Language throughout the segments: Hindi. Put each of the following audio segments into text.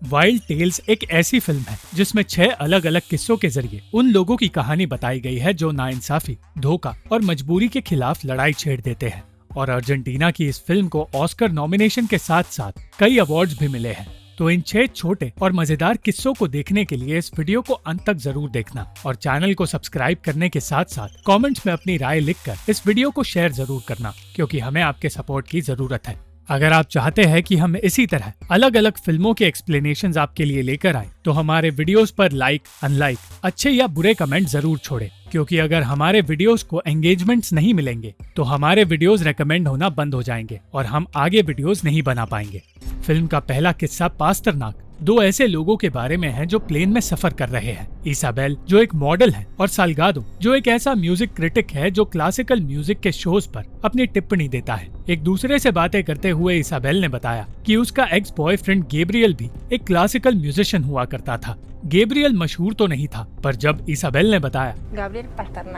वाइल्ड टेल्स एक ऐसी फिल्म है जिसमें 6 अलग अलग किस्सों के जरिए उन लोगों की कहानी बताई गई है जो नाइंसाफी, धोखा और मजबूरी के खिलाफ लड़ाई छेड़ देते हैं। और अर्जेंटीना की इस फिल्म को ऑस्कर नॉमिनेशन के साथ साथ कई अवार्ड्स भी मिले हैं। तो इन 6 छोटे और मजेदार किस्सों को देखने के लिए इस वीडियो को अंत तक जरूर देखना और चैनल को सब्सक्राइब करने के साथ साथ कमेंट्स में अपनी राय लिखकर इस वीडियो को शेयर जरूर करना, क्योंकि हमें आपके सपोर्ट की जरूरत है। अगर आप चाहते हैं कि हम इसी तरह अलग अलग फिल्मों के एक्सप्लेनेशंस आपके लिए लेकर आए, तो हमारे वीडियोस पर लाइक, अनलाइक, अच्छे या बुरे कमेंट जरूर छोड़े, क्योंकि अगर हमारे वीडियोस को एंगेजमेंट्स नहीं मिलेंगे तो हमारे वीडियोस रेकमेंड होना बंद हो जाएंगे और हम आगे वीडियोस नहीं बना पाएंगे। फिल्म का पहला किस्सा पास्तरनाक 2 ऐसे लोगों के बारे में है जो प्लेन में सफर कर रहे हैं। इसाबेल जो एक मॉडल है और साल्गाडो जो एक ऐसा म्यूजिक क्रिटिक है जो क्लासिकल म्यूजिक के शोज पर अपनी टिप्पणी देता है। एक दूसरे से बातें करते हुए इसाबेल ने बताया कि उसका एक्स बॉयफ्रेंड गैब्रियल भी एक क्लासिकल म्यूजिशियन हुआ करता था। गैब्रियल मशहूर तो नहीं था, पर जब इसाबेल ने बताया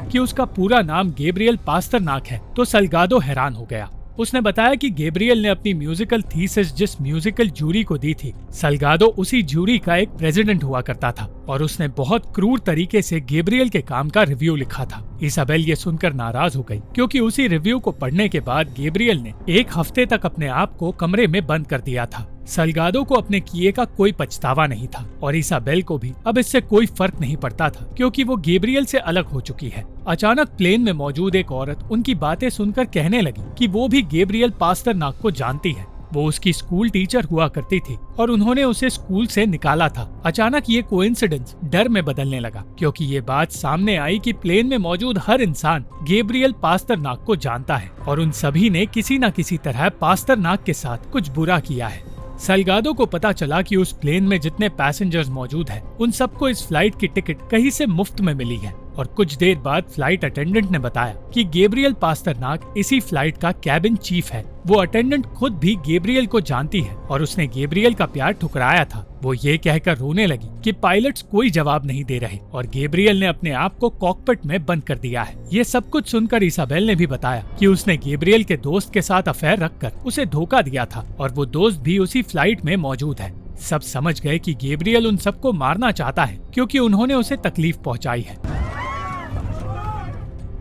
कि उसका पूरा नाम गैब्रियल पास्तरनाक है तो साल्गाडो हैरान हो गया। उसने बताया कि गैब्रियल ने अपनी म्यूजिकल थीसिस जिस म्यूजिकल जूरी को दी थी, साल्गाडो उसी जूरी का एक प्रेसिडेंट हुआ करता था और उसने बहुत क्रूर तरीके से गैब्रियल के काम का रिव्यू लिखा था। इसाबेल ये सुनकर नाराज हो गई, क्योंकि उसी रिव्यू को पढ़ने के बाद गैब्रियल ने 1 हफ्ते तक अपने आप को कमरे में बंद कर दिया था। साल्गाडो को अपने किए का कोई पछतावा नहीं था और इसाबेल को भी अब इससे कोई फर्क नहीं पड़ता था, क्योंकि वो गैब्रियल से अलग हो चुकी है। अचानक प्लेन में मौजूद एक औरत उनकी बातें सुनकर कहने लगी कि वो भी गैब्रियल पास्तरनाक को जानती है। वो उसकी स्कूल टीचर हुआ करती थी और उन्होंने उसे स्कूल से निकाला था। अचानक ये कोइंसिडेंस डर में बदलने लगा, क्योंकि ये बात सामने आई कि प्लेन में मौजूद हर इंसान गैब्रियल पास्तरनाक को जानता है और उन सभी ने किसी न किसी तरह पास्तरनाक के साथ कुछ बुरा किया है। साल्गाडो को पता चला कि उस प्लेन में जितने पैसेंजर्स मौजूद हैं, उन सबको इस फ्लाइट की टिकट कहीं से मुफ्त में मिली है। और कुछ देर बाद फ्लाइट अटेंडेंट ने बताया कि गैब्रियल पास्तरनाक इसी फ्लाइट का कैबिन चीफ है। वो अटेंडेंट खुद भी गैब्रियल को जानती है और उसने गैब्रियल का प्यार ठुकराया था। वो ये कहकर रोने लगी कि पायलट्स कोई जवाब नहीं दे रहे और गैब्रियल ने अपने आप को कॉकपिट में बंद कर दिया है। ये सब कुछ सुनकर इसाबेल ने भी बताया कि उसने गैब्रियल के दोस्त के साथ अफेयर रखकर उसे धोखा दिया था और वो दोस्त भी उसी फ्लाइट में मौजूद है। सब समझ गए कि गैब्रियल उन सबको मारना चाहता है, क्योंकि उन्होंने उसे तकलीफ पहुँचाई है।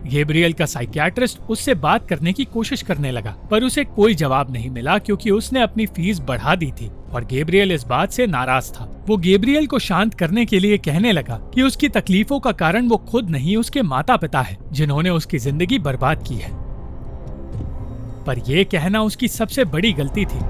गैब्रियल का साइकियाट्रिस्ट उससे बात करने की कोशिश करने लगा, पर उसे कोई जवाब नहीं मिला, क्योंकि उसने अपनी फीस बढ़ा दी थी और गैब्रियल इस बात से नाराज था। वो गैब्रियल को शांत करने के लिए कहने लगा कि उसकी तकलीफों का कारण वो खुद नहीं, उसके माता पिता है जिन्होंने उसकी जिंदगी बर्बाद की है। पर यह कहना उसकी सबसे बड़ी गलती थी,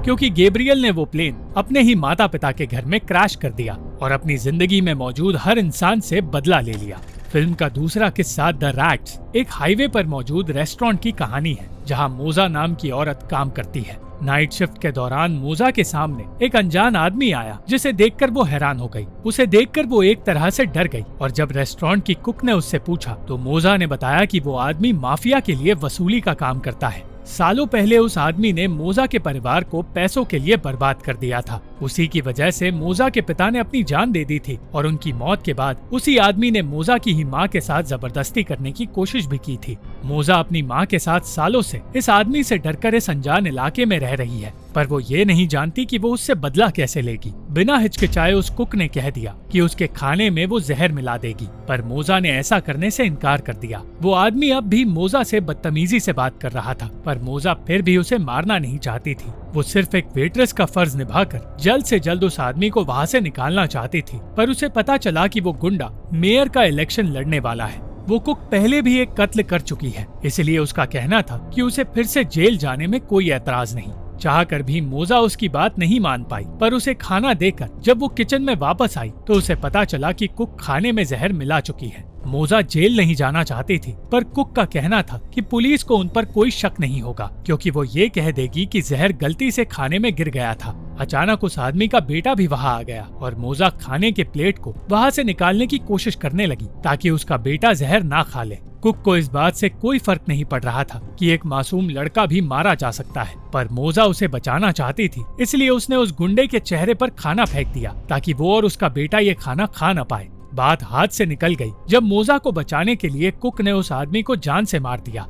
क्योंकि गैब्रियल ने वो प्लेन अपने ही माता पिता के घर में क्रैश कर दिया और अपनी जिंदगी में मौजूद हर इंसान से बदला ले लिया। फिल्म का दूसरा किस्सा द रैट्स एक हाईवे पर मौजूद रेस्टोरेंट की कहानी है, जहां मोजा नाम की औरत काम करती है। नाइट शिफ्ट के दौरान मोजा के सामने एक अनजान आदमी आया, जिसे देखकर वो हैरान हो गई। उसे देखकर वो एक तरह से डर गई और जब रेस्टोरेंट की कुक ने उससे पूछा तो मोजा ने बताया कि वो आदमी माफिया के लिए वसूली का काम करता है। सालों पहले उस आदमी ने मोजा के परिवार को पैसों के लिए बर्बाद कर दिया था। उसी की वजह से मोजा के पिता ने अपनी जान दे दी थी और उनकी मौत के बाद उसी आदमी ने मोजा की ही मां के साथ जबरदस्ती करने की कोशिश भी की थी। मोजा अपनी मां के साथ सालों से इस आदमी से डरकर इस अनजान इलाके में रह रही है, पर वो ये नहीं जानती कि वो उससे बदला कैसे लेगी। बिना हिचकिचाए उस कुक ने कह दिया कि उसके खाने में वो जहर मिला देगी, पर मोजा ने ऐसा करने से इनकार कर दिया। वो आदमी अब भी मोजा से बदतमीजी से बात कर रहा था, पर मोजा फिर भी उसे मारना नहीं चाहती थी। वो सिर्फ एक वेट्रेस का फर्ज निभाकर जल्द से जल्द उस आदमी को वहाँ से निकालना चाहती थी, पर उसे पता चला कि वो गुंडा मेयर का इलेक्शन लड़ने वाला है। वो कुक पहले भी एक कत्ल कर चुकी है, इसलिए उसका कहना था कि उसे फिर से जेल जाने में कोई एतराज नहीं। चाहकर भी मोजा उसकी बात नहीं मान पाई, पर उसे खाना देकर जब वो किचन में वापस आई तो उसे पता चला कि कुक खाने में जहर मिला चुकी है। मोजा जेल नहीं जाना चाहती थी, पर कुक का कहना था कि पुलिस को उन पर कोई शक नहीं होगा, क्योंकि वो ये कह देगी कि जहर गलती से खाने में गिर गया था। अचानक उस आदमी का बेटा भी वहाँ आ गया और मोजा खाने के प्लेट को वहाँ से निकालने की कोशिश करने लगी ताकि उसका बेटा जहर ना खा ले। कुक को इस बात से कोई फर्क नहीं पड़ रहा था कि एक मासूम लड़का भी मारा जा सकता है, पर मोजा उसे बचाना चाहती थी, इसलिए उसने उस गुंडे के चेहरे पर खाना फेंक दिया ताकि वो और उसका बेटा ये खाना खा न पाए। बात हाथ से निकल गई जब मोजा को बचाने के लिए कुक ने उस आदमी को जान से मार दिया।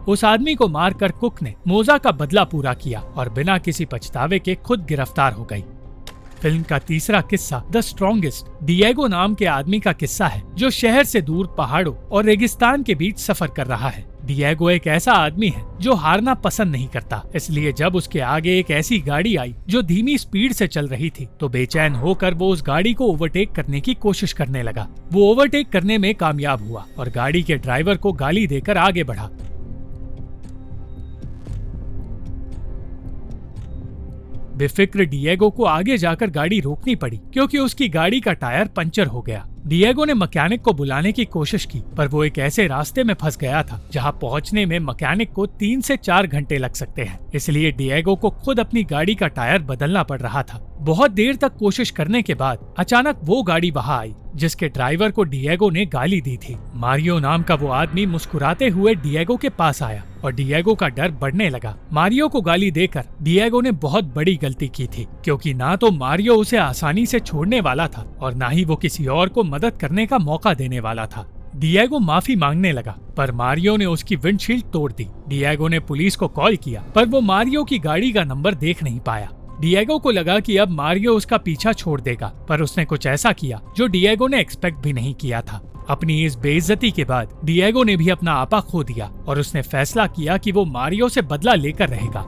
उस आदमी को मारकर कुक ने मोजा का बदला पूरा किया और बिना किसी पछतावे के खुद गिरफ्तार हो गई। फिल्म का तीसरा किस्सा द स्ट्रॉन्गेस्ट डिएगो नाम के आदमी का किस्सा है, जो शहर से दूर पहाड़ों और रेगिस्तान के बीच सफर कर रहा है। डिएगो एक ऐसा आदमी है जो हारना पसंद नहीं करता, इसलिए जब उसके आगे एक ऐसी गाड़ी आई जो धीमी स्पीड से चल रही थी तो बेचैन होकर वो उस गाड़ी को ओवरटेक करने की कोशिश करने लगा। वो ओवरटेक करने में कामयाब हुआ और गाड़ी के ड्राइवर को गाली देकर आगे बढ़ा। बेफिक्र डिएगो को आगे जाकर गाड़ी रोकनी पड़ी क्योंकि उसकी गाड़ी का टायर पंचर हो गया। डिएगो ने मैकेनिक को बुलाने की कोशिश की, पर वो एक ऐसे रास्ते में फंस गया था जहां पहुंचने में मैकेनिक को 3 से 4 घंटे लग सकते हैं। इसलिए डिएगो को खुद अपनी गाड़ी का टायर बदलना पड़ रहा था। बहुत देर तक कोशिश करने के बाद अचानक वो गाड़ी वहां आई जिसके ड्राइवर को डिएगो ने गाली दी थी। मारियो नाम का वो आदमी मुस्कुराते हुए डिएगो के पास आया और डिएगो का डर बढ़ने लगा। मारियो को गाली देकर डिएगो ने बहुत बड़ी गलती की थी, क्योंकि ना तो मारियो उसे आसानी से छोड़ने वाला था और ना ही वो किसी और को मदद करने का मौका देने वाला था। डिएगो माफी मांगने लगा, पर मारियो ने उसकी विंडशील्ड तोड़ दी। डिएगो ने पुलिस को कॉल किया, पर वो मारियो की गाड़ी का नंबर देख नहीं पाया। डिएगो को लगा कि अब मारियो उसका पीछा छोड़ देगा, पर उसने कुछ ऐसा किया जो डिएगो ने एक्सपेक्ट भी नहीं किया था। अपनी इस बेइज्जती के बाद डिएगो ने भी अपना आपा खो दिया और उसने फैसला किया कि वो मारियो से बदला लेकर रहेगा।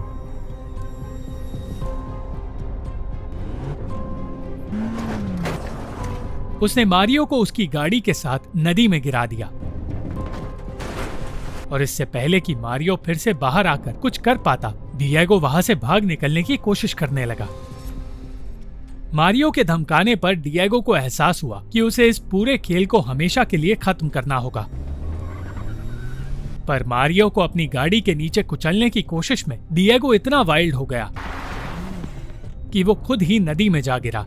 उसने मारियो को उसकी गाड़ी के साथ नदी में गिरा दिया और इससे पहले कि मारियो फिर से बाहर आकर कुछ कर पाता, डिएगो वहां से भाग निकलने की कोशिश करने लगा। मारियो के धमकाने पर डिएगो को एहसास हुआ कि उसे इस पूरे खेल को हमेशा के लिए खत्म करना होगा। पर मारियो को अपनी गाड़ी के नीचे कुचलने की कोशिश में डिएगो इतना वाइल्ड हो गया कि वो खुद ही नदी में जा गिरा।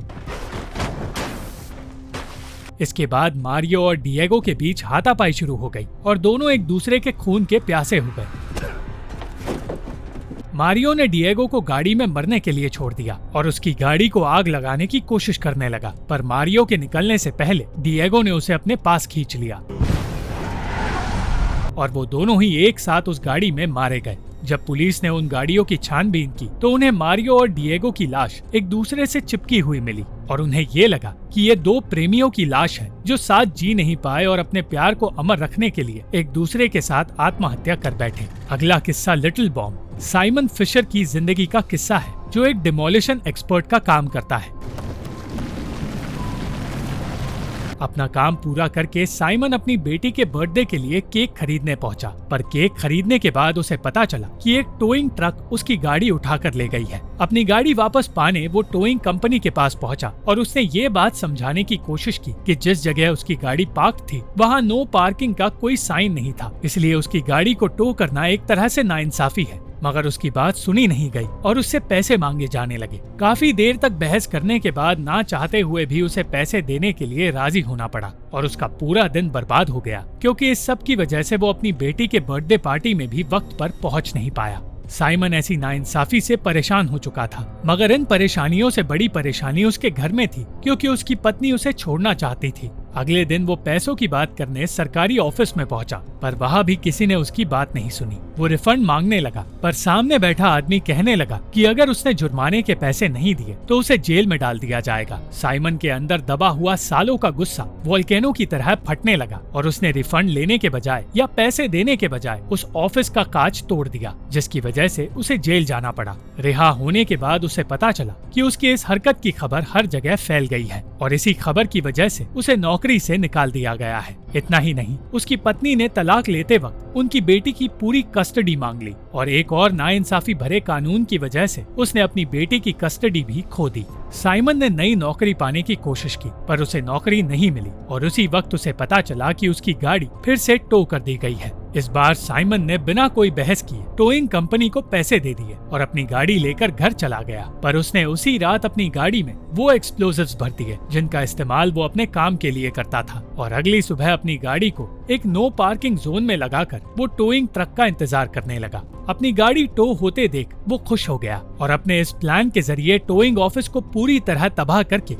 इसके बाद मारियो और डिएगो के बीच हाथापाई शुरू हो गई और दोनों एक दूसरे के खून के प्यासे हो गए। मारियो ने डिएगो को गाड़ी में मरने के लिए छोड़ दिया और उसकी गाड़ी को आग लगाने की कोशिश करने लगा, पर मारियो के निकलने से पहले डिएगो ने उसे अपने पास खींच लिया और वो दोनों ही एक साथ उस गाड़ी में मारे गए। जब पुलिस ने उन गाड़ियों की छानबीन की तो उन्हें मारियो और डिएगो की लाश एक दूसरे से चिपकी हुई मिली और उन्हें ये लगा कि ये दो प्रेमियों की लाश है जो साथ जी नहीं पाए और अपने प्यार को अमर रखने के लिए एक दूसरे के साथ आत्महत्या कर बैठे। अगला किस्सा लिटिल बॉम्ब साइमन फिशर की जिंदगी का किस्सा है, जो एक डिमोलिशन एक्सपर्ट का काम करता है। अपना काम पूरा करके साइमन अपनी बेटी के बर्थडे के लिए केक खरीदने पहुंचा, पर केक खरीदने के बाद उसे पता चला कि एक टोइंग ट्रक उसकी गाड़ी उठाकर ले गई है। अपनी गाड़ी वापस पाने वो टोइंग कंपनी के पास पहुंचा और उसने ये बात समझाने की कोशिश की कि जिस जगह उसकी गाड़ी पार्क थी वहाँ नो पार्किंग का कोई साइन नहीं था, इसलिए उसकी गाड़ी को टो करना एक तरह से नाइंसाफी है। मगर उसकी बात सुनी नहीं गई और उससे पैसे मांगे जाने लगे। काफी देर तक बहस करने के बाद ना चाहते हुए भी उसे पैसे देने के लिए राजी होना पड़ा और उसका पूरा दिन बर्बाद हो गया, क्योंकि इस सब की वजह से वो अपनी बेटी के बर्थडे पार्टी में भी वक्त पर पहुंच नहीं पाया। साइमन ऐसी नाइंसाफी से परेशान हो चुका था, मगर इन परेशानियों से बड़ी परेशानी उसके घर में थी, क्योंकि उसकी पत्नी उसे छोड़ना चाहती थी। अगले दिन वो पैसों की बात करने सरकारी ऑफिस में पहुंचा, पर वहाँ भी किसी ने उसकी बात नहीं सुनी। वो रिफंड मांगने लगा, पर सामने बैठा आदमी कहने लगा कि अगर उसने जुर्माने के पैसे नहीं दिए तो उसे जेल में डाल दिया जाएगा। साइमन के अंदर दबा हुआ सालों का गुस्सा वोल्केनो की तरह फटने लगा और उसने रिफंड लेने के बजाय या पैसे देने के बजाय उस ऑफिस का कांच तोड़ दिया, जिसकी वजह से उसे जेल जाना पड़ा। रिहा होने के बाद उसे पता चला कि उसकी इस हरकत की खबर हर जगह फैल गई है और इसी खबर की वजह से उसे नौकरी से निकाल दिया गया है। इतना ही नहीं, उसकी पत्नी ने तलाक लेते वक्त उनकी बेटी की पूरी कस्टडी मांग ली और एक और नाइंसाफी भरे कानून की वजह से उसने अपनी बेटी की कस्टडी भी खो दी। साइमन ने नई नौकरी पाने की कोशिश की, पर उसे नौकरी नहीं मिली और उसी वक्त उसे पता चला कि उसकी गाड़ी फिर से टो कर दी गई है। इस बार साइमन ने बिना कोई बहस किए टोइंग कंपनी को पैसे दे दिए और अपनी गाड़ी लेकर घर चला गया, पर उसने उसी रात अपनी गाड़ी में वो एक्सप्लोजिव्स भर दिए जिनका इस्तेमाल वो अपने काम के लिए करता था और अगली सुबह अपनी गाड़ी को एक नो पार्किंग जोन में लगाकर वो टोइंग ट्रक का इंतजार करने लगा। अपनी गाड़ी टो होते देख वो खुश हो गया और अपने इस प्लान के जरिए टोइंग ऑफिस को पूरी तरह तबाह करके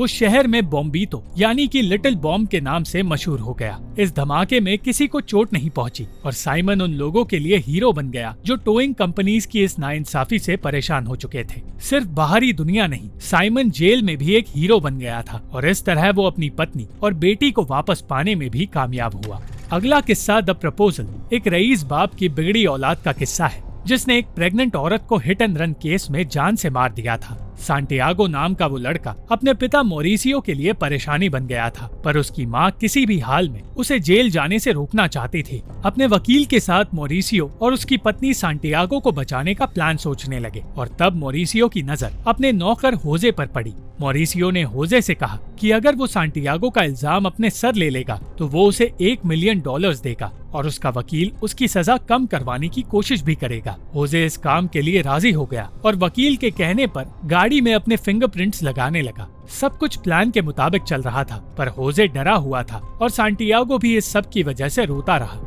वो शहर में बॉम्बीतो यानी कि लिटिल बॉम्ब के नाम से मशहूर हो गया। इस धमाके में किसी को चोट नहीं पहुंची और साइमन उन लोगों के लिए हीरो बन गया जो टोइंग कंपनीज की इस नाइंसाफी से परेशान हो चुके थे। सिर्फ बाहरी दुनिया नहीं, साइमन जेल में भी एक हीरो बन गया था और इस तरह वो अपनी पत्नी और बेटी को वापस पाने में भी कामयाब हुआ। अगला किस्सा द प्रपोजल एक रईस बाप की बिगड़ी औलाद का किस्सा है जिसने एक प्रेग्नेंट औरत को हिट एंड रन केस में जान से मार दिया था। सांटियागो नाम का वो लड़का अपने पिता मोरिसियो के लिए परेशानी बन गया था, पर उसकी माँ किसी भी हाल में उसे जेल जाने से रोकना चाहती थी। अपने वकील के साथ मोरिसियो और उसकी पत्नी सांटियागो को बचाने का प्लान सोचने लगे और तब मोरिसियो की नजर अपने नौकर होजे पर पड़ी। मोरिसियो ने होजे से कहा कि अगर वो सांटियागो का इल्जाम अपने सर ले लेगा तो वो उसे $1 मिलियन देगा और उसका वकील उसकी सजा कम करवाने की कोशिश भी करेगा। होजे इस काम के लिए राजी हो गया और वकील के कहने पर गाड़ी में अपने फिंगरप्रिंट्स लगाने लगा। सब कुछ प्लान के मुताबिक चल रहा था, पर होजे डरा हुआ था और सांटियागो भी इस सब की वजह से रोता रहा।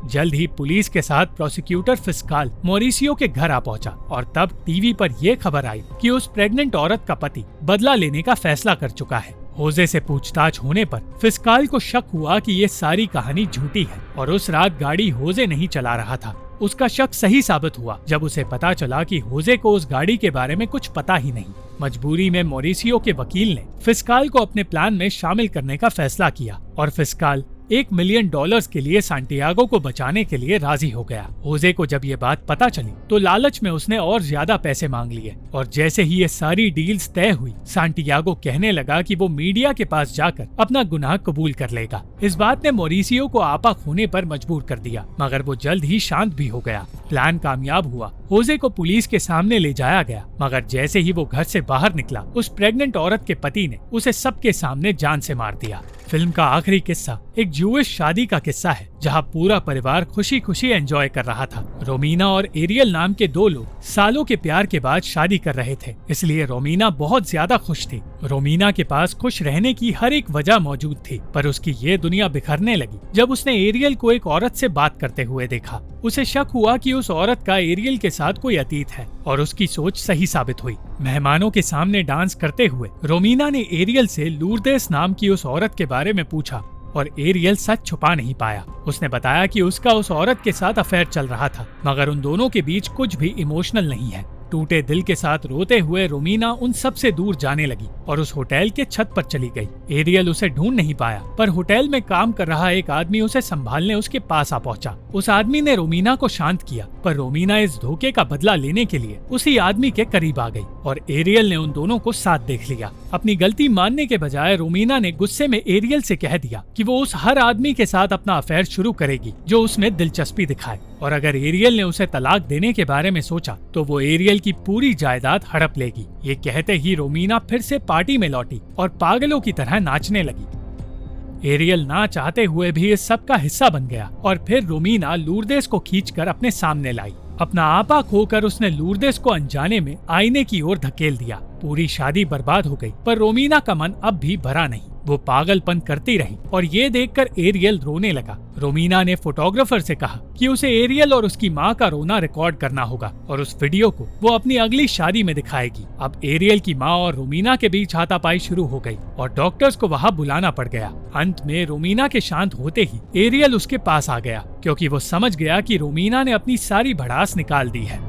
जल्द ही पुलिस के साथ प्रोसिक्यूटर फिस्काल मोरिसियो के घर आ पहुंचा और तब टीवी पर यह खबर आई कि उस प्रेग्नेंट औरत का पति बदला लेने का फैसला कर चुका है। होजे से पूछताछ होने पर फिस्काल को शक हुआ कि ये सारी कहानी झूठी है और उस रात गाड़ी होजे नहीं चला रहा था। उसका शक सही साबित हुआ जब उसे पता चला कि होजे को उस गाड़ी के बारे में कुछ पता ही नहीं। मजबूरी में मोरिसियो के वकील ने फिस्काल को अपने प्लान में शामिल करने का फैसला किया और फिस्काल $1 मिलियन के लिए सांटियागो को बचाने के लिए राजी हो गया। होजे को जब ये बात पता चली तो लालच में उसने और ज्यादा पैसे मांग लिए और जैसे ही ये सारी डील्स तय हुई, सांटियागो कहने लगा कि वो मीडिया के पास जाकर अपना गुनाह कबूल कर लेगा। इस बात ने मोरिसियो को आपा खोने पर मजबूर कर दिया, मगर वो जल्द ही शांत भी हो गया। प्लान कामयाब हुआ। होजे को पुलिस के सामने ले जाया गया, मगर जैसे ही वो घर से बाहर निकला, उस प्रेग्नेंट औरत के पति ने उसे सबके सामने जान से मार दिया। फिल्म का आखिरी किस्सा एक जूइश शादी का किस्सा है जहां पूरा परिवार खुशी खुशी एंजॉय कर रहा था। रोमीना और एरियल नाम के दो लोग सालों के प्यार के बाद शादी कर रहे थे, इसलिए रोमीना बहुत ज्यादा खुश थी। रोमीना के पास खुश रहने की हर एक वजह मौजूद थी, पर उसकी ये दुनिया बिखरने लगी जब उसने एरियल को एक औरत से बात करते हुए देखा। उसे शक हुआ कि उस औरत का एरियल के साथ कोई अतीत है और उसकी सोच सही साबित हुई। मेहमानों के सामने डांस करते हुए रोमीना ने एरियल से लूर्देस नाम की उस औरत के बारे में पूछा और एरियल सच छुपा नहीं पाया। उसने बताया कि उसका उस औरत के साथ अफेयर चल रहा था, मगर उन दोनों के बीच कुछ भी इमोशनल नहीं है। टूटे दिल के साथ रोते हुए रोमीना उन सब से दूर जाने लगी और उस होटल के छत पर चली गई। एरियल उसे ढूंढ नहीं पाया, पर होटल में काम कर रहा एक आदमी उसे संभालने उसके पास आ पहुंचा। उस आदमी ने रोमीना को शांत किया, पर रोमीना इस धोखे का बदला लेने के लिए उसी आदमी के करीब आ गई और एरियल ने उन दोनों को साथ देख लिया। अपनी गलती मानने के बजाय रोमीना ने गुस्से में एरियल से कह दिया कि वो उस हर आदमी के साथ अपना अफेयर शुरू करेगी जो उसमें दिलचस्पी दिखाए, और अगर एरियल ने उसे तलाक देने के बारे में सोचा तो वो एरियल की पूरी जायदाद हड़प लेगी। ये कहते ही रोमीना फिर से पार्टी में लौटी और पागलों की तरह नाचने लगी। एरियल ना चाहते हुए भी इस सब का हिस्सा बन गया और फिर रोमीना लूर्देस को खींचकर अपने सामने लाई। अपना आपा खोकर उसने लूर्देस को अनजाने में आईने की ओर धकेल दिया। पूरी शादी बर्बाद हो गई, पर रोमीना का मन अब भी भरा नहीं। वो पागलपन करती रही और ये देखकर एरियल रोने लगा। रोमीना ने फोटोग्राफर से कहा कि उसे एरियल और उसकी माँ का रोना रिकॉर्ड करना होगा और उस वीडियो को वो अपनी अगली शादी में दिखाएगी। अब एरियल की माँ और रोमीना के बीच हाथापाई शुरू हो गई और डॉक्टर्स को वहाँ बुलाना पड़ गया। अंत में रोमीना के शांत होते ही एरियल उसके पास आ गया, क्योंकि वो समझ गया कि रोमीना ने अपनी सारी भड़ास निकाल दी है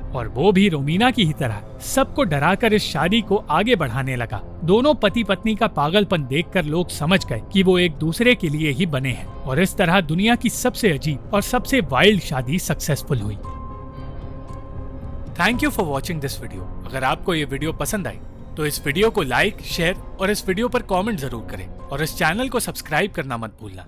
और वो भी रोमीना की ही तरह सबको डराकर इस शादी को आगे बढ़ाने लगा। दोनों पति पत्नी का पागलपन देखकर लोग समझ गए कि वो एक दूसरे के लिए ही बने हैं और इस तरह दुनिया की सबसे अजीब और सबसे वाइल्ड शादी सक्सेसफुल हुई। Thank you for watching this video. अगर आपको ये वीडियो पसंद आई तो इस वीडियो को लाइक, शेयर और इस वीडियो पर कमेंट जरूर करें और इस चैनल को सब्सक्राइब करना मत भूलना।